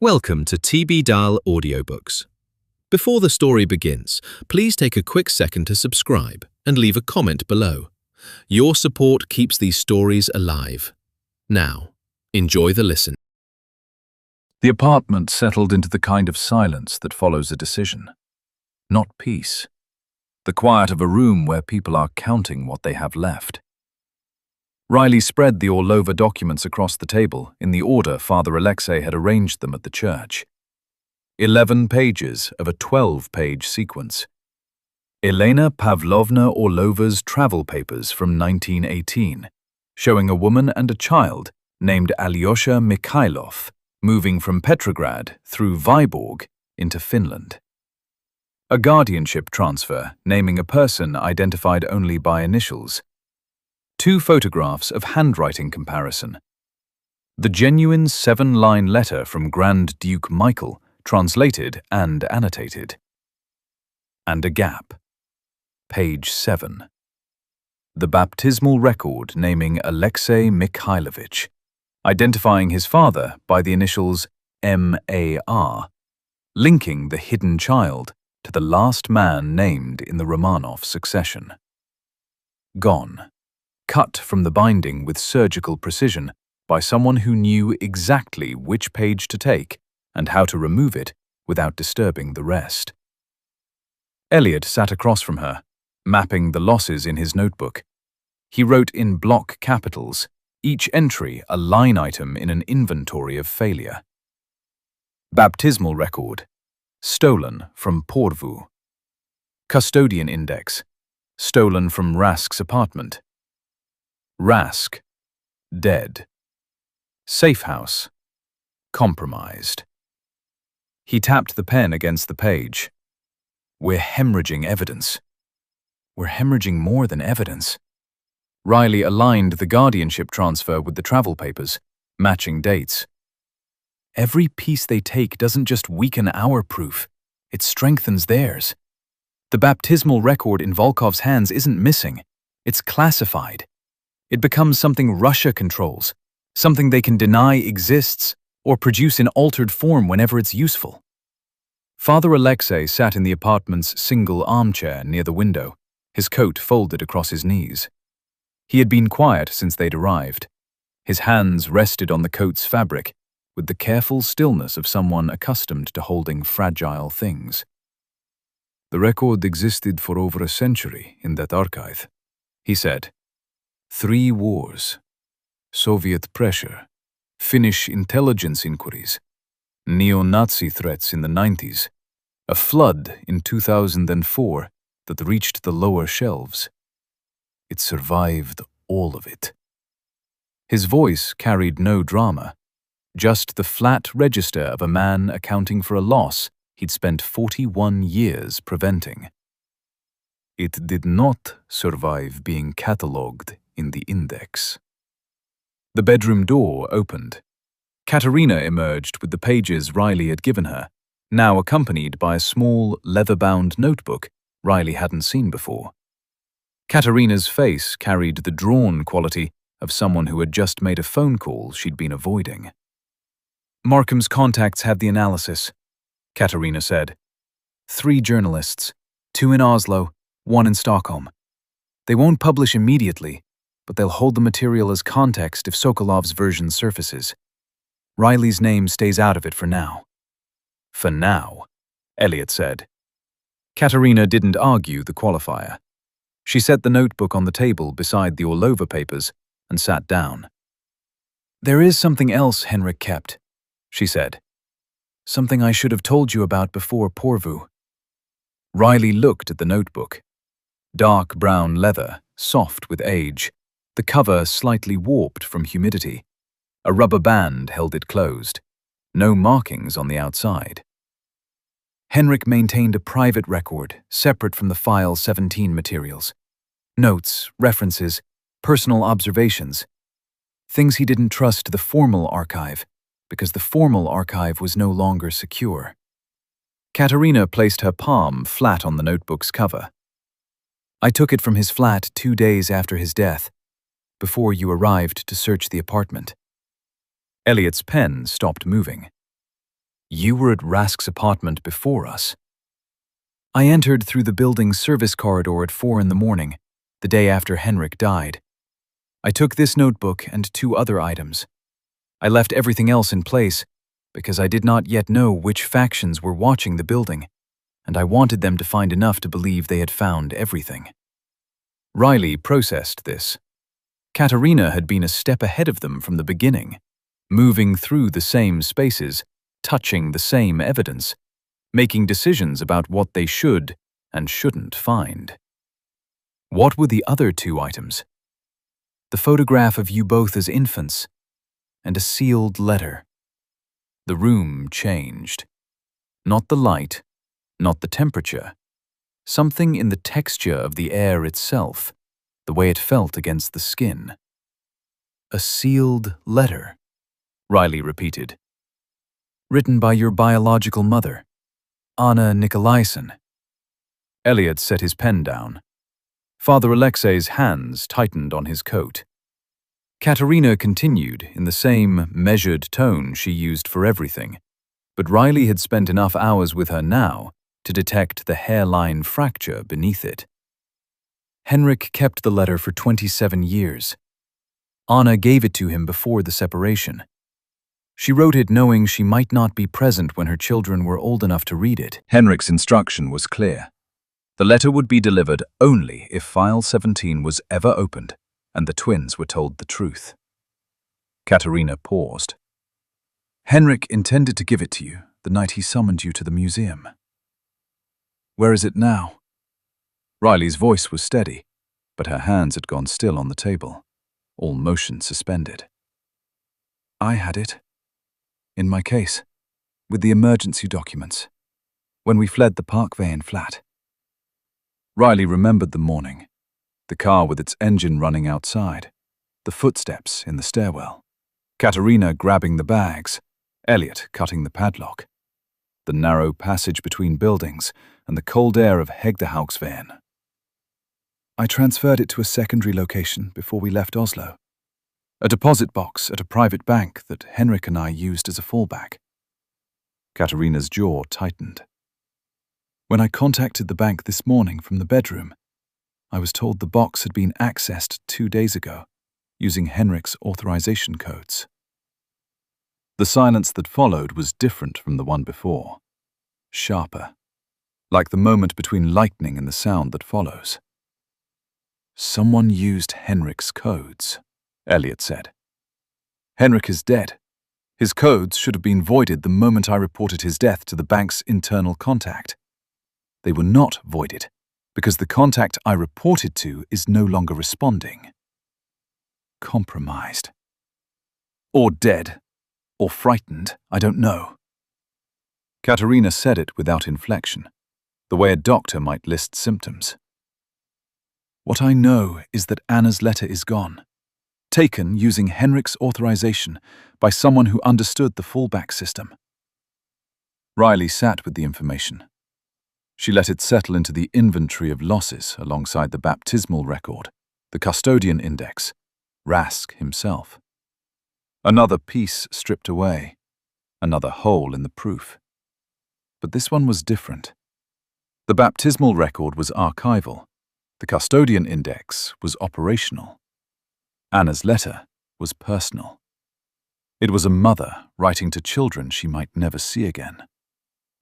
Welcome to TB Dahl Audiobooks. Before the story begins, please take a quick second to subscribe and leave a comment below. Your support keeps these stories alive. Now, enjoy the listen. The apartment settled into the kind of silence that follows a decision. Not peace. The quiet of a room where people are counting what they have left. Riley spread the Orlova documents across the table in the order Father Alexei had arranged them at the church. 11 pages of a 12-page sequence. Elena Pavlovna Orlova's travel papers from 1918, showing a woman and a child named Alyosha Mikhailov moving from Petrograd through Vyborg into Finland. A guardianship transfer naming a person identified only by initials. 2 photographs of handwriting comparison. The genuine 7-line letter from Grand Duke Michael, translated and annotated. And a gap. Page 7. The baptismal record naming Alexei Mikhailovich, identifying his father by the initials M.A.R., linking the hidden child to the last man named in the Romanov succession. Gone. Cut from the binding with surgical precision by someone who knew exactly which page to take and how to remove it without disturbing the rest. Elliot sat across from her, mapping the losses in his notebook. He wrote in block capitals, each entry a line item in an inventory of failure. Baptismal record. Stolen from Porvoo. Custodian index. Stolen from Rask's apartment. Rask. Dead. Safe house. Compromised. He tapped the pen against the page. We're hemorrhaging evidence. We're hemorrhaging more than evidence. Riley aligned the guardianship transfer with the travel papers, matching dates. Every piece they take doesn't just weaken our proof, it strengthens theirs. The baptismal record in Volkov's hands isn't missing, it's classified. It becomes something Russia controls, something they can deny exists or produce in altered form whenever it's useful. Father Alexei sat in the apartment's single armchair near the window, his coat folded across his knees. He had been quiet since they'd arrived. His hands rested on the coat's fabric with the careful stillness of someone accustomed to holding fragile things. The record existed for over a century in that archive, he said. 3 wars, Soviet pressure, Finnish intelligence inquiries, neo-Nazi threats in the 90s, a flood in 2004 that reached the lower shelves. It survived all of it. His voice carried no drama, just the flat register of a man accounting for a loss he'd spent 41 years preventing. It did not survive being catalogued in the index. The bedroom door opened. Katerina emerged with the pages Riley had given her, now accompanied by a small, leather-bound notebook Riley hadn't seen before. Katerina's face carried the drawn quality of someone who had just made a phone call she'd been avoiding. Markham's contacts have the analysis, Katerina said. 3 journalists, 2 in Oslo, 1 in Stockholm. They won't publish immediately, but they'll hold the material as context if Sokolov's version surfaces. Riley's name stays out of it for now. For now, Elliot said. Katerina didn't argue the qualifier. She set the notebook on the table beside the Orlova papers and sat down. There is something else Henrik kept, she said. Something I should have told you about before Porvoo. Riley looked at the notebook. Dark brown leather, soft with age, the cover slightly warped from humidity. A rubber band held it closed. No markings on the outside. Henrik maintained a private record, separate from the File 17 materials. Notes, references, personal observations. Things he didn't trust to the formal archive, because the formal archive was no longer secure. Katerina placed her palm flat on the notebook's cover. I took it from his flat 2 days after his death, before you arrived to search the apartment. Elliot's pen stopped moving. You were at Rask's apartment before us. I entered through the building's service corridor at 4 in the morning, the day after Henrik died. I took this notebook and 2 other items. I left everything else in place because I did not yet know which factions were watching the building, and I wanted them to find enough to believe they had found everything. Riley processed this. Katerina had been a step ahead of them from the beginning, moving through the same spaces, touching the same evidence, making decisions about what they should and shouldn't find. What were the other 2 items? The photograph of you both as infants, and a sealed letter. The room changed. Not the light, not the temperature. Something in the texture of the air itself, the way it felt against the skin. A sealed letter, Riley repeated. Written by your biological mother, Anna Nikolaisen. Elliot set his pen down. Father Alexei's hands tightened on his coat. Katerina continued in the same measured tone she used for everything, but Riley had spent enough hours with her now to detect the hairline fracture beneath it. Henrik kept the letter for 27 years. Anna gave it to him before the separation. She wrote it knowing she might not be present when her children were old enough to read it. Henrik's instruction was clear. The letter would be delivered only if File 17 was ever opened and the twins were told the truth. Katerina paused. Henrik intended to give it to you the night he summoned you to the museum. Where is it now? Riley's voice was steady, but her hands had gone still on the table, all motion suspended. I had it. In my case, with the emergency documents, when we fled the Parkveien flat. Riley remembered the morning, the car with its engine running outside, the footsteps in the stairwell, Katerina grabbing the bags, Elliot cutting the padlock, the narrow passage between buildings, and the cold air of Hegdehaugsveien. I transferred it to a secondary location before we left Oslo. A deposit box at a private bank that Henrik and I used as a fallback. Katerina's jaw tightened. When I contacted the bank this morning from the bedroom, I was told the box had been accessed 2 days ago, using Henrik's authorization codes. The silence that followed was different from the one before, sharper, like the moment between lightning and the sound that follows. Someone used Henrik's codes, Elliot said. Henrik is dead. His codes should have been voided the moment I reported his death to the bank's internal contact. They were not voided, because the contact I reported to is no longer responding. Compromised. Or dead. Or frightened, I don't know. Katerina said it without inflection, the way a doctor might list symptoms. What I know is that Anna's letter is gone, taken using Henrik's authorization by someone who understood the fallback system. Riley sat with the information. She let it settle into the inventory of losses alongside the baptismal record, the custodian index, Rask himself. Another piece stripped away, another hole in the proof. But this one was different. The baptismal record was archival. The custodian index was operational. Anna's letter was personal. It was a mother writing to children she might never see again.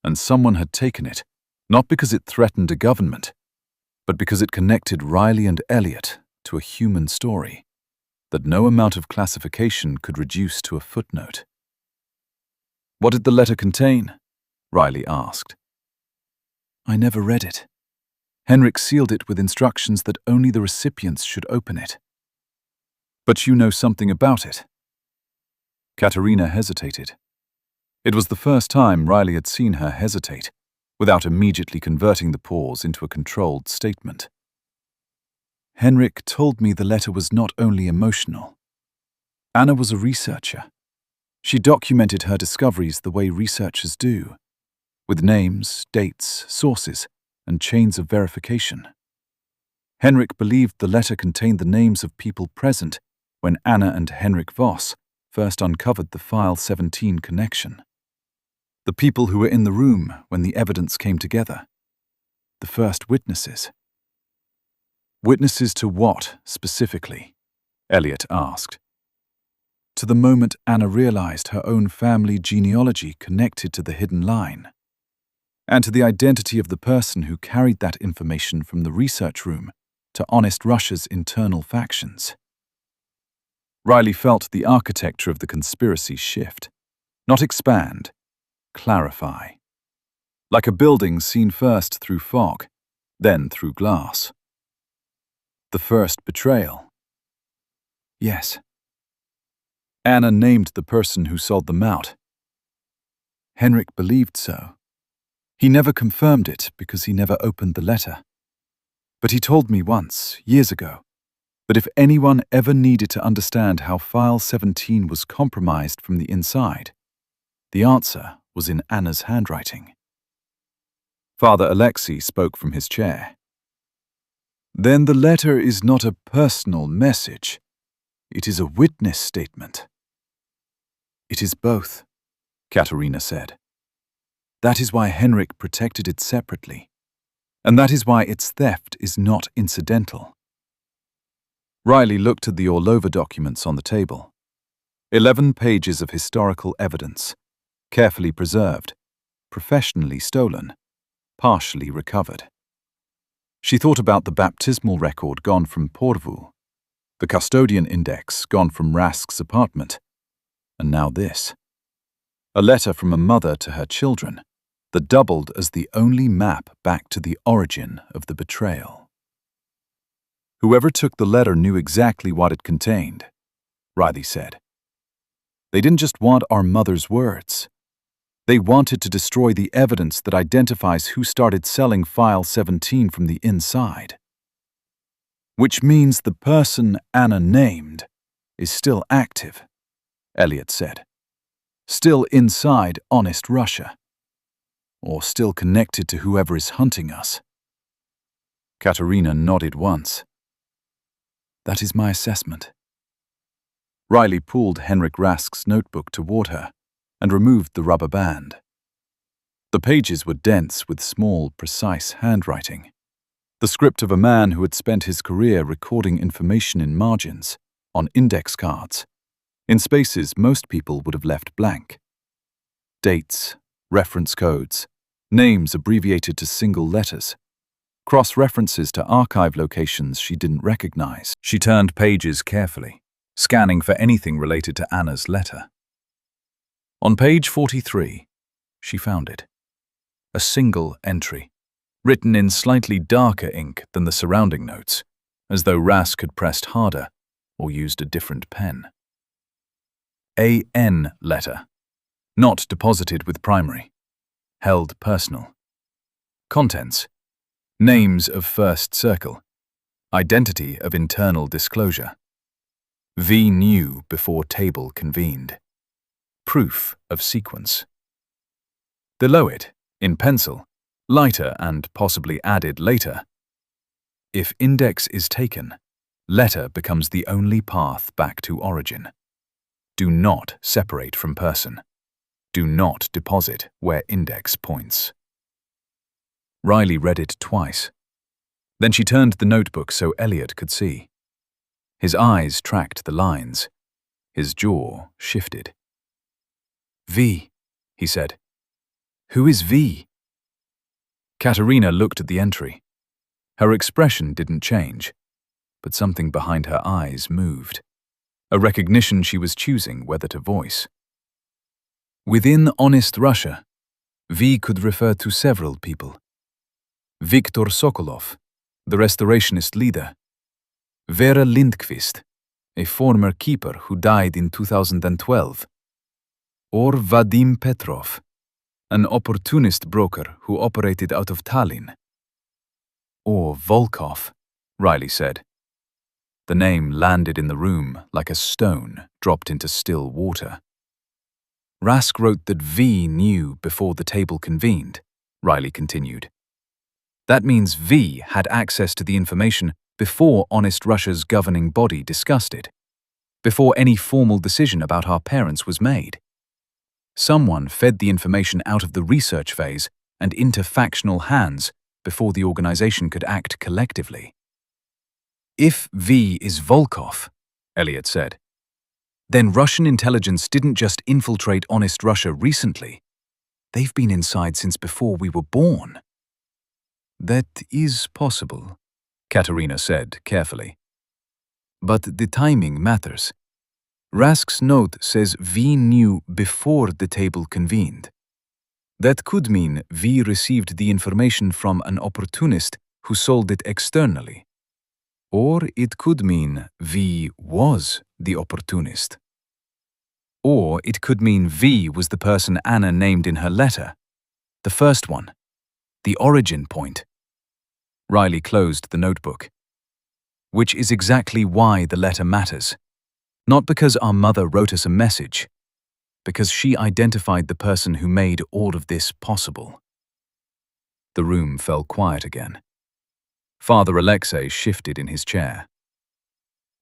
And someone had taken it, not because it threatened a government, but because it connected Riley and Elliot to a human story that no amount of classification could reduce to a footnote. What did the letter contain? Riley asked. I never read it. Henrik sealed it with instructions that only the recipients should open it. But you know something about it. Katerina hesitated. It was the first time Riley had seen her hesitate, without immediately converting the pause into a controlled statement. Henrik told me the letter was not only emotional. Anna was a researcher. She documented her discoveries the way researchers do, with names, dates, sources, and chains of verification. Henrik believed the letter contained the names of people present when Anna and Henrik Voss first uncovered the File 17 connection. The people who were in the room when the evidence came together. The first witnesses. Witnesses to what, specifically? Elliot asked. To the moment Anna realized her own family genealogy connected to the hidden line, and to the identity of the person who carried that information from the research room to Honest Russia's internal factions. Riley felt the architecture of the conspiracy shift, not expand, clarify. Like a building seen first through fog, then through glass. The first betrayal. Yes. Anna named the person who sold them out. Henrik believed so. He never confirmed it because he never opened the letter. But he told me once, years ago, that if anyone ever needed to understand how File 17 was compromised from the inside, the answer was in Anna's handwriting. Father Alexei spoke from his chair. Then the letter is not a personal message. It is a witness statement. It is both, Katerina said. That is why Henrik protected it separately, and that is why its theft is not incidental. Riley looked at the Orlova documents on the table. 11 pages of historical evidence, carefully preserved, professionally stolen, partially recovered. She thought about the baptismal record gone from Porvoo, the custodian index gone from Rask's apartment, and now this. A letter from a mother to her children that doubled as the only map back to the origin of the betrayal. Whoever took the letter knew exactly what it contained, Riley said. They didn't just want our mother's words. They wanted to destroy the evidence that identifies who started selling File 17 from the inside. Which means the person Anna named is still active, Elliot said. Still inside Honest Russia. Or still connected to whoever is hunting us. Katerina nodded once. That is my assessment. Riley pulled Henrik Rask's notebook toward her and removed the rubber band. The pages were dense with small, precise handwriting. The script of a man who had spent his career recording information in margins, on index cards, in spaces most people would have left blank. Dates, reference codes, names abbreviated to single letters, cross-references to archive locations she didn't recognize. She turned pages carefully, scanning for anything related to Anna's letter. On page 43, she found it. A single entry, written in slightly darker ink than the surrounding notes, as though Rask had pressed harder or used a different pen. A.N. letter, not deposited with primary, held personal. Contents: names of first circle, identity of internal disclosure. V knew before table convened. Proof of sequence. Below it, in pencil, lighter and possibly added later. If index is taken, letter becomes the only path back to origin. Do not separate from person. Do not deposit where index points. Riley read it twice. Then she turned the notebook so Elliot could see. His eyes tracked the lines. His jaw shifted. V, he said. Who is V? Katerina looked at the entry. Her expression didn't change, but something behind her eyes moved. A recognition she was choosing whether to voice. Within Honest Russia, V could refer to several people. Viktor Sokolov, the restorationist leader. Vera Lindqvist, a former keeper who died in 2012. Or Vadim Petrov, an opportunist broker who operated out of Tallinn. Or Volkov, Riley said. The name landed in the room like a stone dropped into still water. Rask wrote that V knew before the table convened, Riley continued. That means V had access to the information before Honest Russia's governing body discussed it, before any formal decision about our parents was made. Someone fed the information out of the research phase and into factional hands before the organization could act collectively. If V is Volkov, Elliot said, then Russian intelligence didn't just infiltrate honest Russia recently. They've been inside since before we were born. That is possible, Katerina said carefully. But the timing matters. Rask's note says V knew before the table convened. That could mean V received the information from an opportunist who sold it externally. Or it could mean V was the opportunist. Or it could mean V was the person Anna named in her letter. The first one. The origin point. Riley closed the notebook. Which is exactly why the letter matters. Not because our mother wrote us a message. Because she identified the person who made all of this possible. The room fell quiet again. Father Alexei shifted in his chair.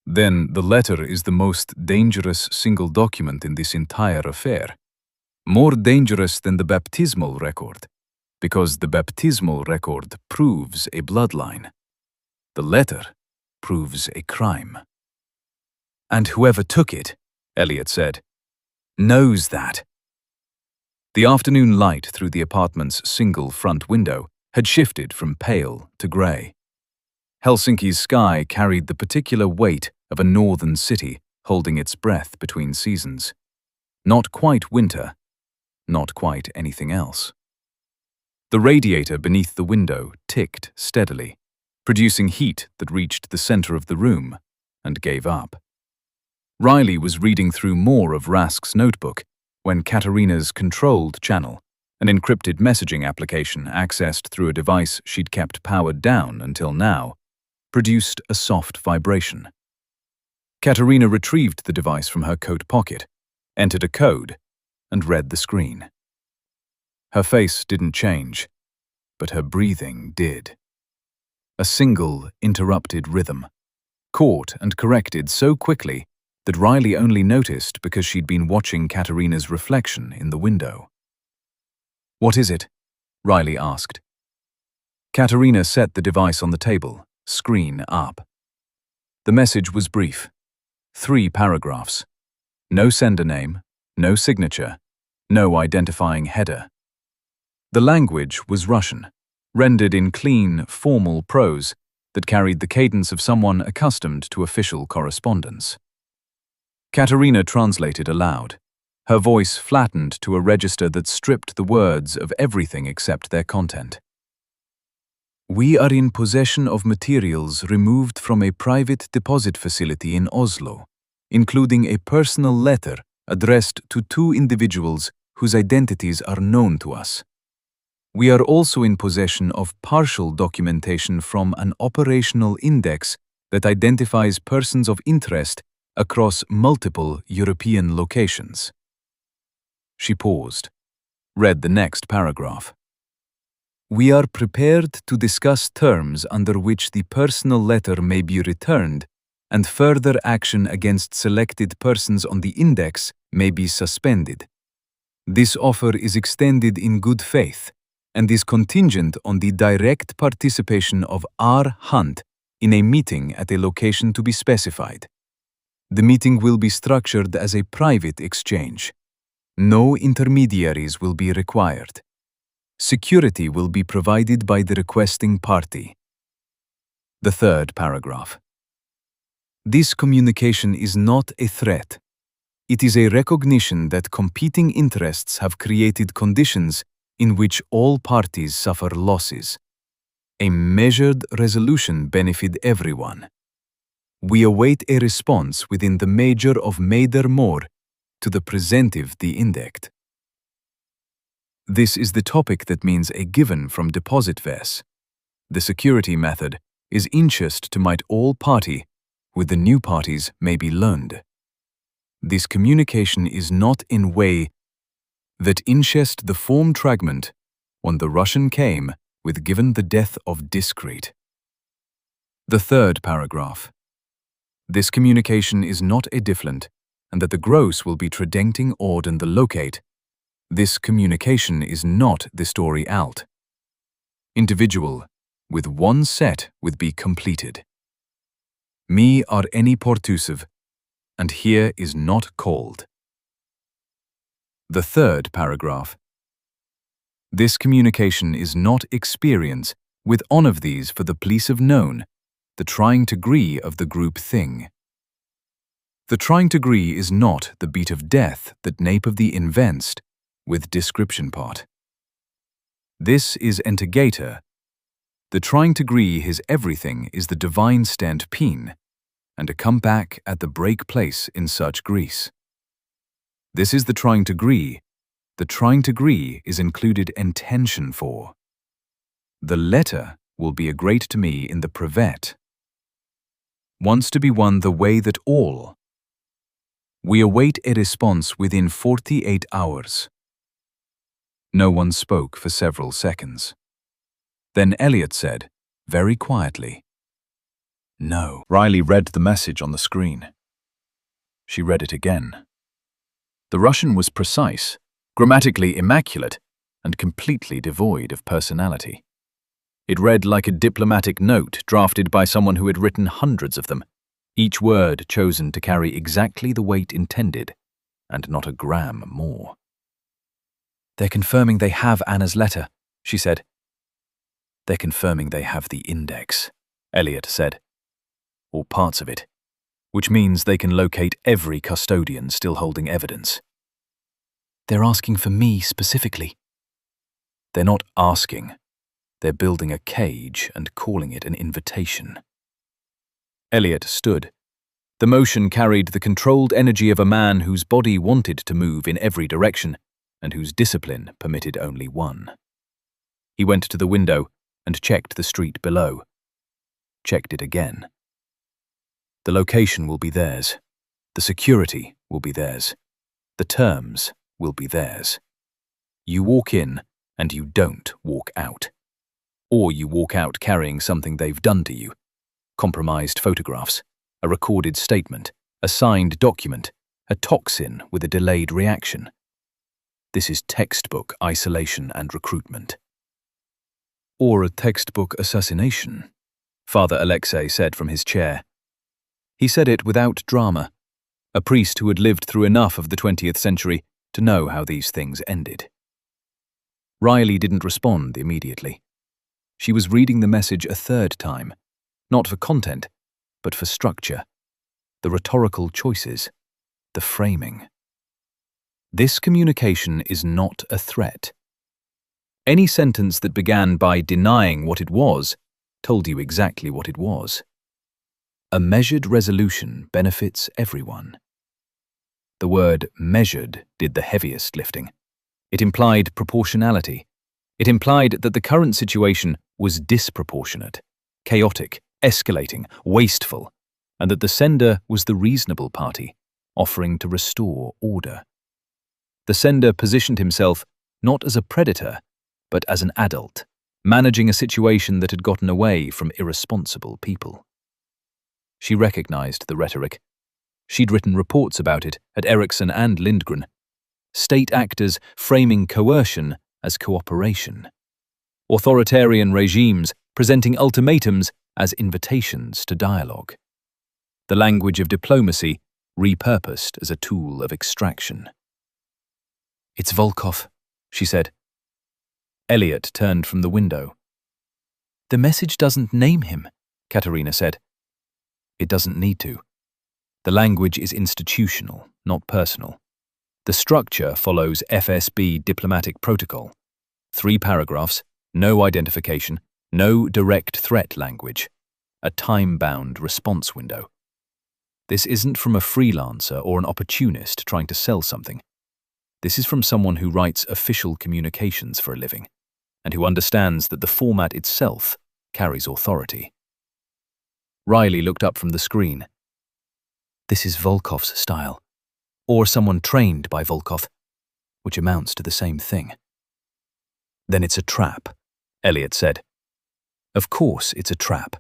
Then the letter is the most dangerous single document in this entire affair. More dangerous than the baptismal record, because the baptismal record proves a bloodline. The letter proves a crime. And whoever took it, Elliot said, knows that. The afternoon light through the apartment's single front window had shifted from pale to grey. Helsinki's sky carried the particular weight of a northern city holding its breath between seasons. Not quite winter, not quite anything else. The radiator beneath the window ticked steadily, producing heat that reached the center of the room and gave up. Riley was reading through more of Rask's notebook when Katerina's controlled channel, an encrypted messaging application accessed through a device she'd kept powered down until now, produced a soft vibration. Katerina retrieved the device from her coat pocket, entered a code, and read the screen. Her face didn't change, but her breathing did. A single, interrupted rhythm, caught and corrected so quickly that Riley only noticed because she'd been watching Katerina's reflection in the window. "What is it?" Riley asked. Katerina set the device on the table, screen up. The message was brief. 3 paragraphs. No sender name, no signature, no identifying header. The language was Russian, rendered in clean, formal prose that carried the cadence of someone accustomed to official correspondence. Katerina translated aloud, her voice flattened to a register that stripped the words of everything except their content. "We are in possession of materials removed from a private deposit facility in Oslo, including a personal letter addressed to 2 individuals whose identities are known to us. We are also in possession of partial documentation from an operational index that identifies persons of interest across multiple European locations." She paused, read the next paragraph. "We are prepared to discuss terms under which the personal letter may be returned and further action against selected persons on the index may be suspended. This offer is extended in good faith and is contingent on the direct participation of R. Hunt in a meeting at a location to be specified. The meeting will be structured as a private exchange. No intermediaries will be required. Security will be provided by the requesting party." The third paragraph. "This communication is not a threat. It is a recognition that competing interests have created conditions in which all parties suffer losses. A measured resolution benefits everyone. We await a response within the major of Maider More to the presentive the index." This is the topic that means a given from deposit ves. The security method is inchest to might all party, with the new parties may be learned. This communication is not in way that inchest the form fragment when the Russian came with given the death of discreet. The third paragraph. This communication is not a different, and that the gross will be tredenting ord in the locate, This communication is not the story out. Individual, with one set would be completed. Me are any portusive, and here is not called. The third paragraph. This communication is not experience with one of these for the police have known, the trying to agree of the group thing. The trying to agree is not the beat of death that nape of the invest with description part. This is entagator. The trying to agree his everything is the divine stand peen, and to come back at the break place in such grease. This is the trying to agree. The trying to agree is included intention for. The letter will be a great to me in the privet. Wants to be won the way that all. We await a response within 48 hours. No one spoke for several seconds. Then Elliot said, very quietly, "No." Riley read the message on the screen. She read it again. The Russian was precise, grammatically immaculate, and completely devoid of personality. It read like a diplomatic note drafted by someone who had written hundreds of them, each word chosen to carry exactly the weight intended, and not a gram more. "They're confirming they have Anna's letter," she said. "They're confirming they have the index," Elliot said. "Or parts of it, which means they can locate every custodian still holding evidence." "They're asking for me specifically." "They're not asking. They're building a cage and calling it an invitation." Elliot stood. The motion carried the controlled energy of a man whose body wanted to move in every direction and whose discipline permitted only one. He went to the window and checked the street below. Checked it again. The location will be theirs. The security will be theirs. The terms will be theirs. You walk in and you don't walk out. Or you walk out carrying something they've done to you. Compromised photographs, a recorded statement, a signed document, a toxin with a delayed reaction. This is textbook isolation and recruitment. Or a textbook assassination, Father Alexei said from his chair. He said it without drama, a priest who had lived through enough of the 20th century to know how these things ended. Riley didn't respond immediately. She was reading the message a third time, not for content, but for structure, the rhetorical choices, the framing. This communication is not a threat. Any sentence that began by denying what it was told you exactly what it was. A measured resolution benefits everyone. The word measured did the heaviest lifting. It implied proportionality. It implied that the current situation was disproportionate, chaotic, escalating, wasteful, and that the sender was the reasonable party, offering to restore order. The sender positioned himself not as a predator, but as an adult, managing a situation that had gotten away from irresponsible people. She recognized the rhetoric. She'd written reports about it at Ericsson and Lindgren. State actors framing coercion as cooperation. Authoritarian regimes presenting ultimatums as invitations to dialogue. The language of diplomacy repurposed as a tool of extraction. "It's Volkov," she said. Elliot turned from the window. "The message doesn't name him," Katerina said. "It doesn't need to. The language is institutional, not personal. The structure follows FSB diplomatic protocol. 3 paragraphs, no identification, no direct threat language. A time-bound response window. This isn't from a freelancer or an opportunist trying to sell something. This is from someone who writes official communications for a living, and who understands that the format itself carries authority." Riley looked up from the screen. "This is Volkov's style, or someone trained by Volkov, which amounts to the same thing." "Then it's a trap," Elliot said. "Of course it's a trap.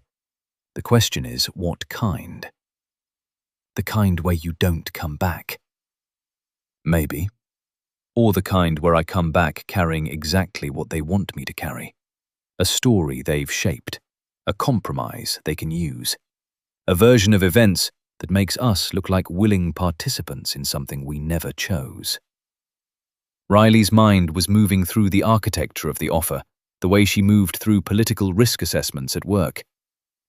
The question is, what kind? The kind where you don't come back." "Maybe. or the kind where I come back carrying exactly what they want me to carry. A story they've shaped, a compromise they can use, a version of events that makes us look like willing participants in something we never chose. Riley's mind was moving through the architecture of the offer, the way she moved through political risk assessments at work,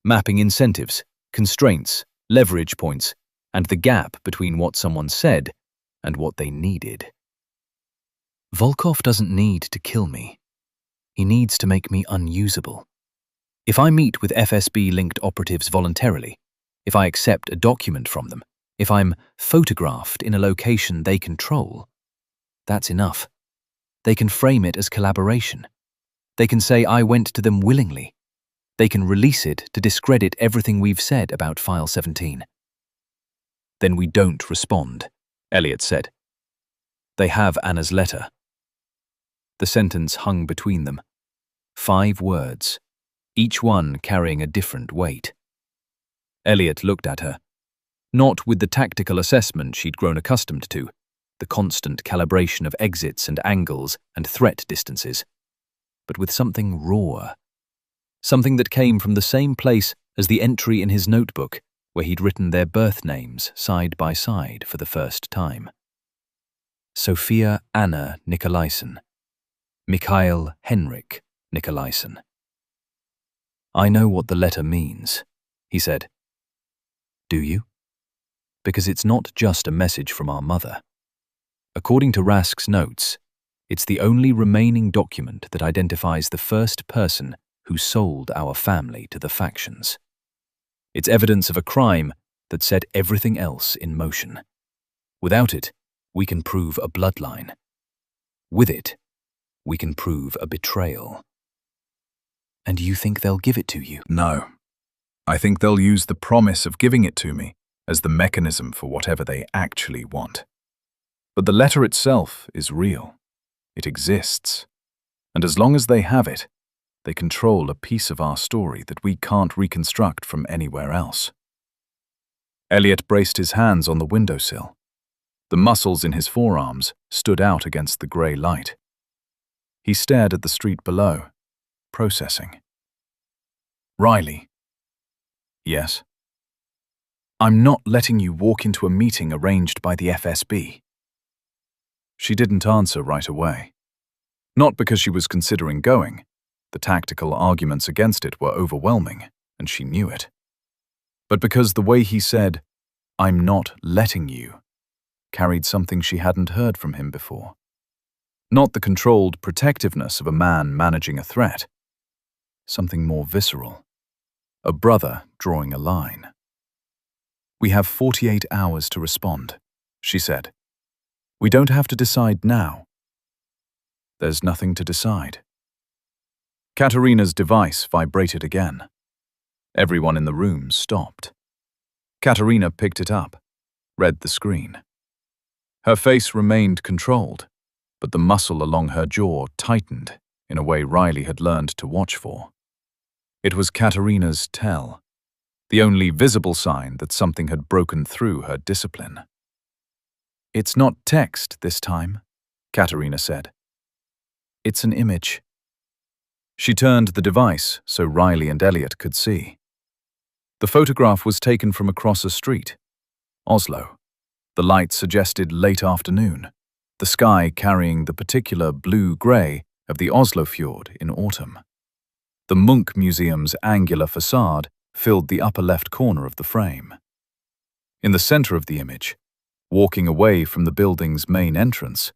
mapping incentives, constraints, leverage points, and the gap between what someone said and what they needed. Volkov doesn't need to kill me. He needs to make me unusable. If I meet with FSB-linked operatives voluntarily, if I accept a document from them, if I'm photographed in a location they control, that's enough. They can frame it as collaboration. They can say I went to them willingly. They can release it to discredit everything we've said about File 17. Then we don't respond, Elliot said. They have Anna's letter. The sentence hung between them. 5 words, each one carrying a different weight. Elliot looked at her, not with the tactical assessment she'd grown accustomed to, the constant calibration of exits and angles and threat distances, but with something rawer, something that came from the same place as the entry in his notebook where he'd written their birth names side by side for the first time. Sophia Anna Nikolaisen, Mikhail Henrik Nikolaisen. I know what the letter means, he said. Do you? Because it's not just a message from our mother. According to Rask's notes, it's the only remaining document that identifies the first person who sold our family to the factions. It's evidence of a crime that set everything else in motion. Without it, we can prove a bloodline. With it, we can prove a betrayal. And you think they'll give it to you? No. I think they'll use the promise of giving it to me as the mechanism for whatever they actually want. But the letter itself is real. It exists. And as long as they have it, they control a piece of our story that we can't reconstruct from anywhere else. Elliot braced his hands on the windowsill. The muscles in his forearms stood out against the grey light. He stared at the street below, processing. Riley. Yes. I'm not letting you walk into a meeting arranged by the FSB. She didn't answer right away. Not because she was considering going. The tactical arguments against it were overwhelming, and she knew it. But because the way he said, "I'm not letting you," carried something she hadn't heard from him before. Not the controlled protectiveness of a man managing a threat. Something more visceral. A brother drawing a line. We have 48 hours to respond, she said. We don't have to decide now. There's nothing to decide. Katerina's device vibrated again. Everyone in the room stopped. Katerina picked it up, read the screen. Her face remained controlled, but the muscle along her jaw tightened in a way Riley had learned to watch for. It was Katerina's tell, the only visible sign that something had broken through her discipline. It's not text this time, Katerina said. It's an image. She turned the device so Riley and Elliot could see. The photograph was taken from across a street, Oslo. The light suggested late afternoon, the sky carrying the particular blue-grey of the Oslo fjord in autumn. The Munch Museum's angular facade filled the upper left corner of the frame. In the center of the image, walking away from the building's main entrance,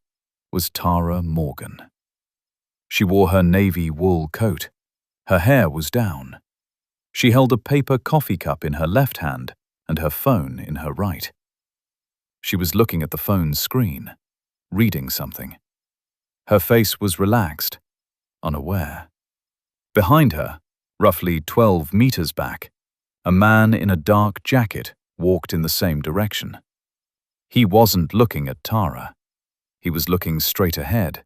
was Tara Morgan. She wore her navy wool coat. Her hair was down. She held a paper coffee cup in her left hand and her phone in her right. She was looking at the phone's screen, reading something. Her face was relaxed, unaware. Behind her, roughly 12 meters back, a man in a dark jacket walked in the same direction. He wasn't looking at Tara. He was looking straight ahead,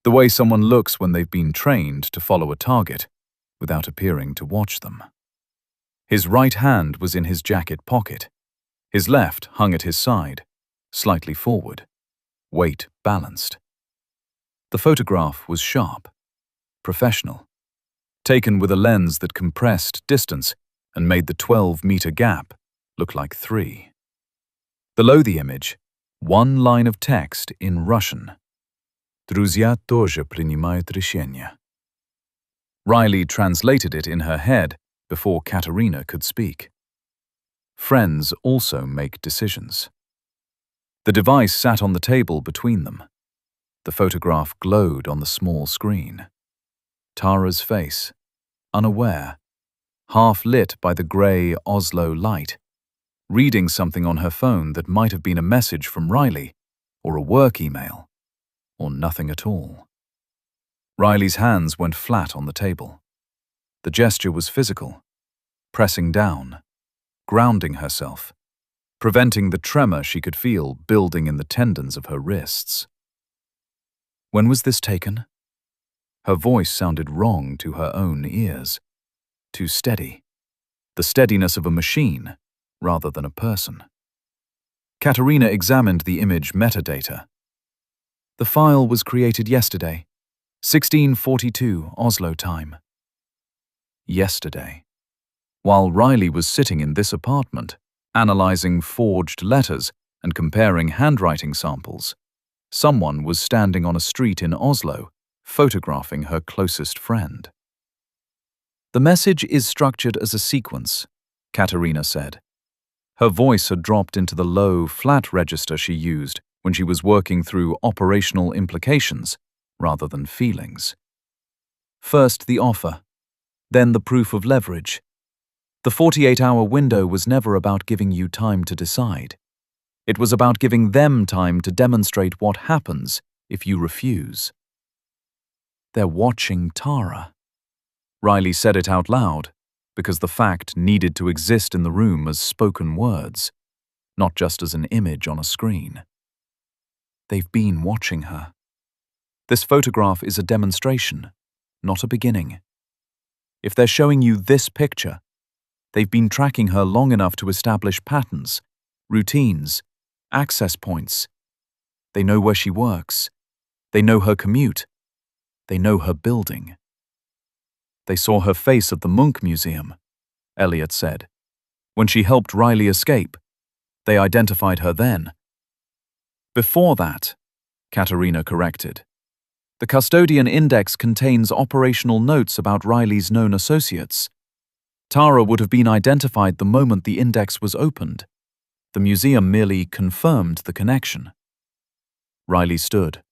the way someone looks when they've been trained to follow a target without appearing to watch them. His right hand was in his jacket pocket. His left hung at his side, slightly forward, weight balanced. The photograph was sharp, professional, taken with a lens that compressed distance and made the 12-meter gap look like 3. Below the image, one line of text in Russian. Друзья тоже принимают решения. Riley translated it in her head before Katerina could speak. Friends also make decisions. The device sat on the table between them. The photograph glowed on the small screen. Tara's face, unaware, half lit by the grey Oslo light, reading something on her phone that might have been a message from Riley, or a work email, or nothing at all. Riley's hands went flat on the table. The gesture was physical, pressing down, grounding herself, preventing the tremor she could feel building in the tendons of her wrists. When was this taken? Her voice sounded wrong to her own ears. Too steady. The steadiness of a machine rather than a person. Katerina examined the image metadata. The file was created yesterday, 1642 Oslo time. Yesterday. While Riley was sitting in this apartment, analyzing forged letters and comparing handwriting samples, someone was standing on a street in Oslo, photographing her closest friend. The message is structured as a sequence, Katerina said. Her voice had dropped into the low, flat register she used when she was working through operational implications rather than feelings. First the offer, then the proof of leverage. The 48-hour window was never about giving you time to decide. It was about giving them time to demonstrate what happens if you refuse. They're watching Tara. Riley said it out loud because the fact needed to exist in the room as spoken words, not just as an image on a screen. They've been watching her. This photograph is a demonstration, not a beginning. If they're showing you this picture, they've been tracking her long enough to establish patterns, routines, access points. They know where she works. They know her commute. They know her building. They saw her face at the Munch Museum, Elliot said. When she helped Riley escape, they identified her then. Before that, Katerina corrected. The custodian index contains operational notes about Riley's known associates. Tara would have been identified the moment the index was opened. The museum merely confirmed the connection. Riley stood.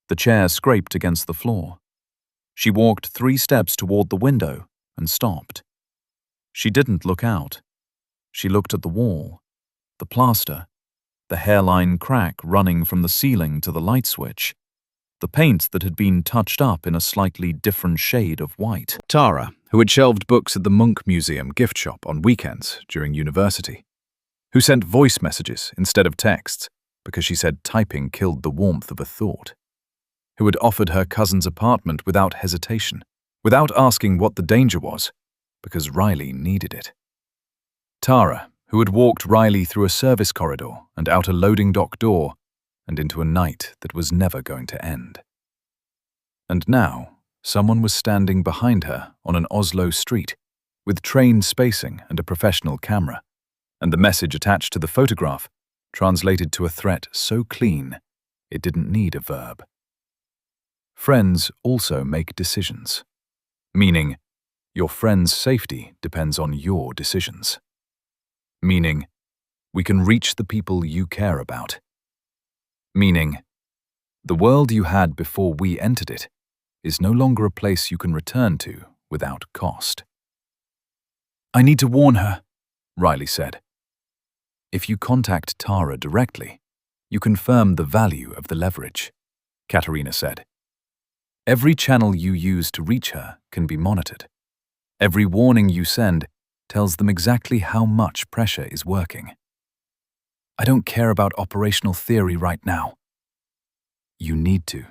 The chair scraped against the floor. She walked 3 steps toward the window and stopped. She didn't look out. She looked at the wall, the plaster, the hairline crack running from the ceiling to the light switch, the paint that had been touched up in a slightly different shade of white. Tara, who had shelved books at the Munch Museum gift shop on weekends during university, who sent voice messages instead of texts because she said typing killed the warmth of a thought, who had offered her cousin's apartment without hesitation, without asking what the danger was, because Riley needed it. Tara, who had walked Riley through a service corridor and out a loading dock door and into a night that was never going to end. And now, someone was standing behind her on an Oslo street, with trained spacing and a professional camera, and the message attached to the photograph translated to a threat so clean it didn't need a verb. Friends also make decisions, meaning your friend's safety depends on your decisions. Meaning, we can reach the people you care about. Meaning, the world you had before we entered it is no longer a place you can return to without cost. I need to warn her, Riley said. If you contact Tara directly, you confirm the value of the leverage, Katerina said. Every channel you use to reach her can be monitored. Every warning you send tells them exactly how much pressure is working. I don't care about operational theory right now. You need to,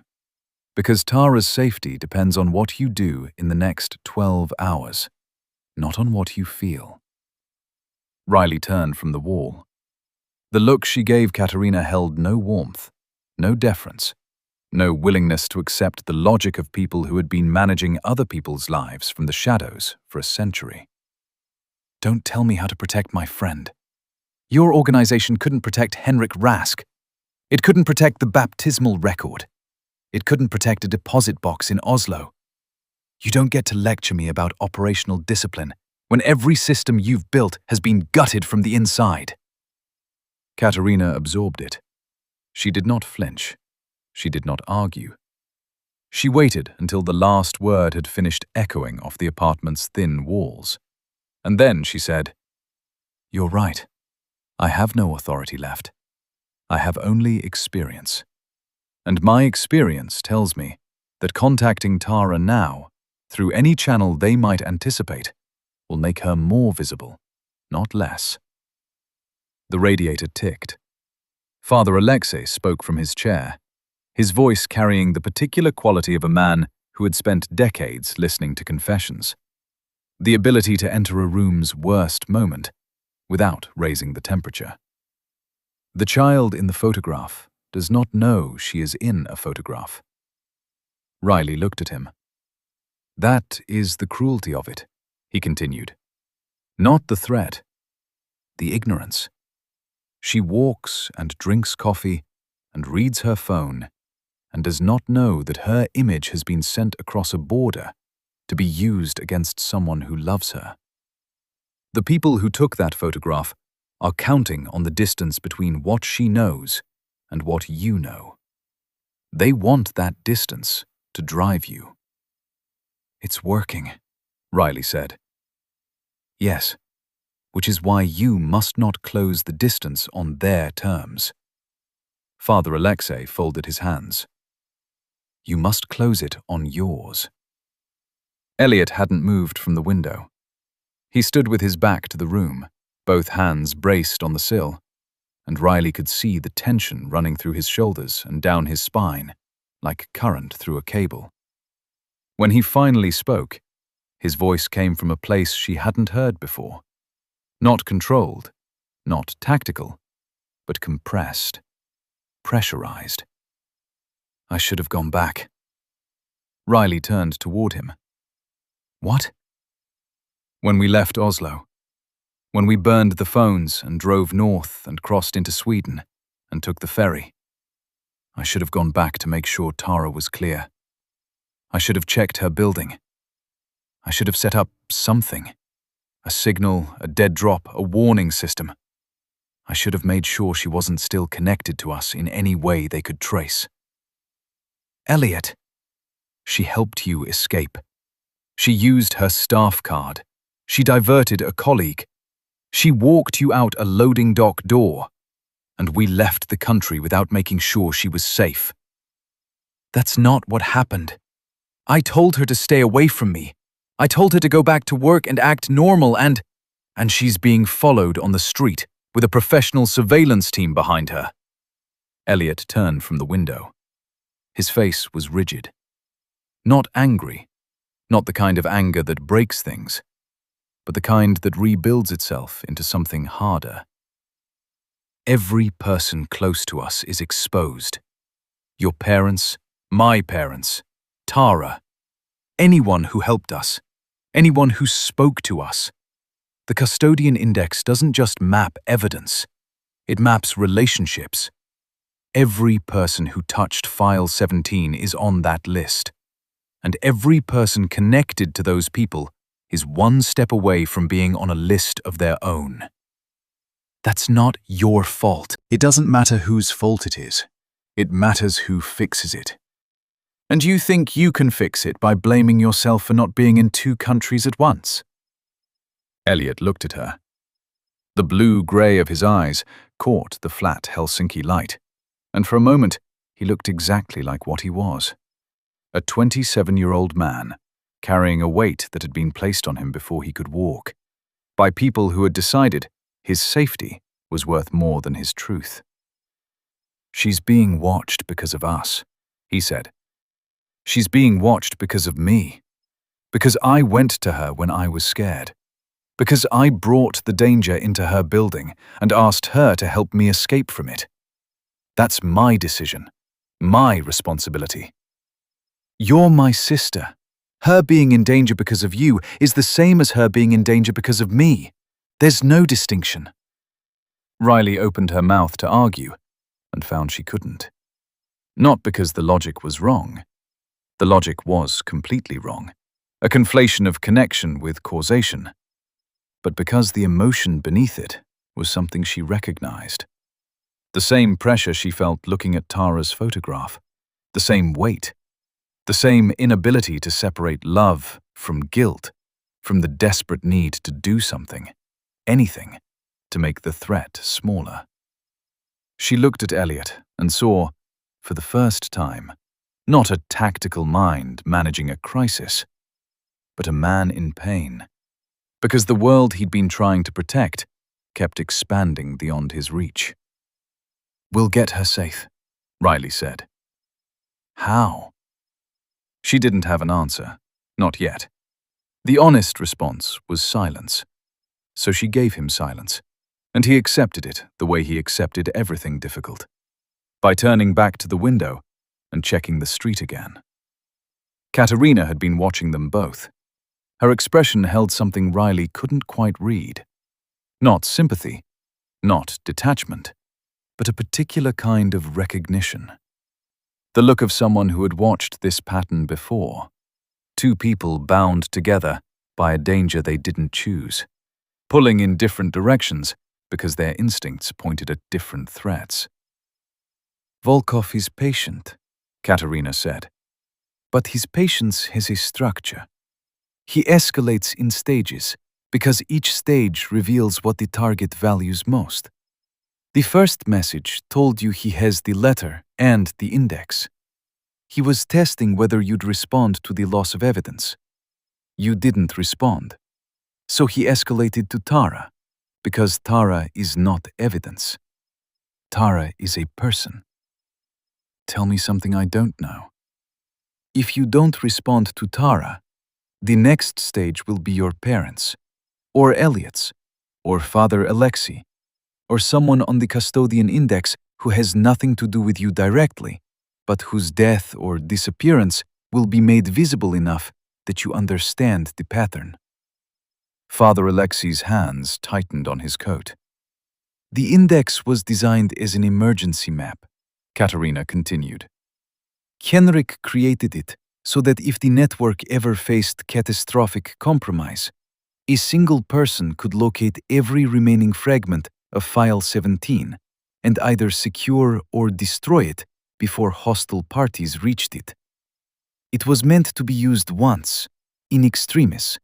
because Tara's safety depends on what you do in the next 12 hours, not on what you feel. Riley turned from the wall. The look she gave Katerina held no warmth, no deference, no willingness to accept the logic of people who had been managing other people's lives from the shadows for a century. Don't tell me how to protect my friend. Your organization couldn't protect Henrik Rask. It couldn't protect the baptismal record. It couldn't protect a deposit box in Oslo. You don't get to lecture me about operational discipline when every system you've built has been gutted from the inside. Katerina absorbed it. She did not flinch. She did not argue. She waited until the last word had finished echoing off the apartment's thin walls. And then she said, "You're right. I have no authority left. I have only experience. And my experience tells me that contacting Tara now, through any channel they might anticipate, will make her more visible, not less." The radiator ticked. Father Alexei spoke from his chair, his voice carrying the particular quality of a man who had spent decades listening to confessions. The ability to enter a room's worst moment without raising the temperature. The child in the photograph does not know she is in a photograph. Riley looked at him. That is the cruelty of it, he continued. Not the threat, the ignorance. She walks and drinks coffee and reads her phone and does not know that her image has been sent across a border to be used against someone who loves her. The people who took that photograph are counting on the distance between what she knows and what you know. They want that distance to drive you. It's working, Riley said. Yes, which is why you must not close the distance on their terms. Father Alexei folded his hands. You must close it on yours. Elliot hadn't moved from the window. He stood with his back to the room, both hands braced on the sill, and Riley could see the tension running through his shoulders and down his spine, like current through a cable. When he finally spoke, his voice came from a place she hadn't heard before. Not controlled, not tactical, but compressed, pressurized. I should have gone back. Riley turned toward him. What? When we left Oslo. When we burned the phones and drove north and crossed into Sweden and took the ferry. I should have gone back to make sure Tara was clear. I should have checked her building. I should have set up something. A signal, a dead drop, a warning system. I should have made sure she wasn't still connected to us in any way they could trace. Elliot. She helped you escape. She used her staff card. She diverted a colleague. She walked you out a loading dock door. And we left the country without making sure she was safe. That's not what happened. I told her to stay away from me. I told her to go back to work and act normal and she's being followed on the street with a professional surveillance team behind her. Elliot turned from the window. His face was rigid. Not angry, not the kind of anger that breaks things, but the kind that rebuilds itself into something harder. Every person close to us is exposed. Your parents, my parents, Tara, anyone who helped us, anyone who spoke to us. The custodian index doesn't just map evidence, it maps relationships. Every person who touched File 17 is on that list, and every person connected to those people is one step away from being on a list of their own. That's not your fault. It doesn't matter whose fault it is. It matters who fixes it. And you think you can fix it by blaming yourself for not being in 2 countries at once? Elliot looked at her. The blue-grey of his eyes caught the flat Helsinki light, and for a moment he looked exactly like what he was. A 27-year-old man, carrying a weight that had been placed on him before he could walk, by people who had decided his safety was worth more than his truth. She's being watched because of us, he said. She's being watched because of me. Because I went to her when I was scared. Because I brought the danger into her building and asked her to help me escape from it. That's my decision, My responsibility. You're my sister. Her being in danger because of you is the same as her being in danger because of me. There's no distinction. Riley opened her mouth to argue and found she couldn't. Not because the logic was wrong. The logic was completely wrong, a conflation of connection with causation, but because the emotion beneath it was something she recognized. The same pressure she felt looking at Tara's photograph, the same weight, the same inability to separate love from guilt, from the desperate need to do something, anything, to make the threat smaller. She looked at Elliot and saw, for the first time, not a tactical mind managing a crisis, but a man in pain, because the world he'd been trying to protect kept expanding beyond his reach. "We'll get her safe," Riley said. "How?" She didn't have an answer, not yet. The honest response was silence, so she gave him silence, and he accepted it the way he accepted everything difficult, by turning back to the window and checking the street again. Katerina had been watching them both. Her expression held something Riley couldn't quite read. Not sympathy, not detachment, but a particular kind of recognition. The look of someone who had watched this pattern before. Two people bound together by a danger they didn't choose, pulling in different directions because their instincts pointed at different threats. "Volkov is patient," Katerina said, "but his patience has a structure. He escalates in stages because each stage reveals what the target values most. The first message told you he has the letter and the index. He was testing whether you'd respond to the loss of evidence. You didn't respond. So he escalated to Tara, because Tara is not evidence. Tara is a person. Tell me something I don't know. If you don't respond to Tara, the next stage will be your parents, or Elliot's, or Father Alexei, or someone on the custodian index who has nothing to do with you directly, but whose death or disappearance will be made visible enough that you understand the pattern." Father Alexei's hands tightened on his coat. "The index was designed as an emergency map," Katerina continued. "Henrik created it so that if the network ever faced catastrophic compromise, a single person could locate every remaining fragment of File 17 and either secure or destroy it before hostile parties reached it. It was meant to be used once, in extremis,